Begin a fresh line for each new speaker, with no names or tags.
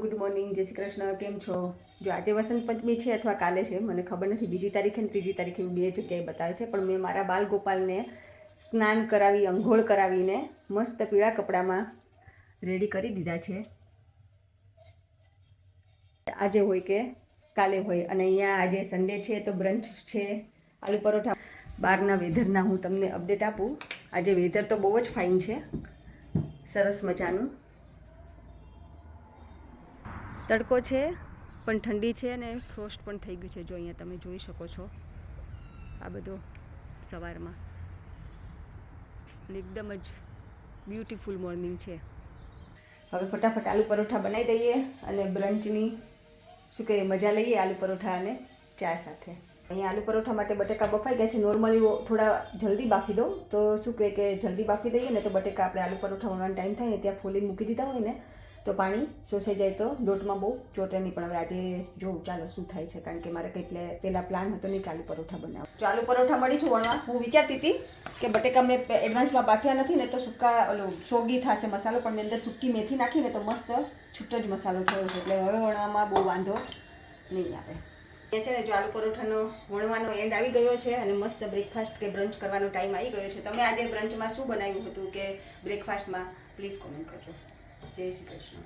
Good morning, જય શ્રી કૃષ્ણ. કેમ છો? જો આજે વસંત પંચમી છે અથવા કાલે છે, મને ખબર નથી. બીજી તારીખે અને ત્રીજી તારીખે બે જગ્યાએ બતાવે છે, પણ મેં મારા બાલ ગોપાલને સ્નાન કરાવી, અંઘોળ કરાવીને મસ્ત પીળા કપડામાં રેડી કરી દીધા છે. આજે હોય કે કાલે હોય, અને અહીંયા આજે સન્ડે છે તો બ્રંચ છે, આલુ પરોઠા. બહારના વેધરના હું તમને અપડેટ આપું. આજે વેધર તો બહુ જ ફાઇન છે, સરસ મજાનું. તડકો છે પણ ઠંડી છે, અને ફ્રોસ્ટ પણ થઈ ગયું છે. જો અહીંયા તમે જોઈ શકો છો આ બધો સવારમાં, અને એકદમ જ બ્યુટીફુલ મોર્નિંગ છે. હવે ફટાફટ આલુ પરોઠા બનાવી દઈએ અને બ્રંચની શું કહીએ મજા લઈએ આલુ પરોઠા અને ચા સાથે. અહીંયા આલુ પરોઠા માટે બટેકા બફાઈ ગયા છે. નોર્મલી થોડા જલ્દી બાફી દઉં તો શું કહે કે જલ્દી બાફી દઈએ ને તો બટેકા આપણે આલુ પરોઠા વણવાનો ટાઈમ થાય ને ત્યાં ફોલી મૂકી દીધા હોય ને તો પાણી શોષાઈ જાય તો લોટમાં બહુ ચોટે નહીં. પણ હવે આજે જોઉં ચાલો શું થાય છે, કારણ કે મારે કંઈ પહેલાં પ્લાન હતો નહીં કે આલુ પરોઠા બનાવો. જો આલુ પરોઠા મળી છું વણવા. હું વિચારતી હતી કે બટેકા મેં એડવાન્સમાં બાફ્યા નથી ને તો સૂકા સોગી થશે મસાલો, પણ મેં અંદર સૂકી મેથી નાખીને તો મસ્ત છૂટો જ મસાલો થયો છે, એટલે હવે વણવામાં બહુ વાંધો નહીં આવે. એ છે ને જો આલુ પરોઠાનો વણવાનો એન્ડ આવી ગયો છે, અને મસ્ત બ્રેકફાસ્ટ કે બ્રંચ કરવાનો ટાઈમ આવી ગયો છે. તમે આજે બ્રંચમાં શું બનાવ્યું હતું કે બ્રેકફાસ્ટમાં, પ્લીઝ કોમેન્ટ કરજો. જય શ્રી કૃષ્ણ.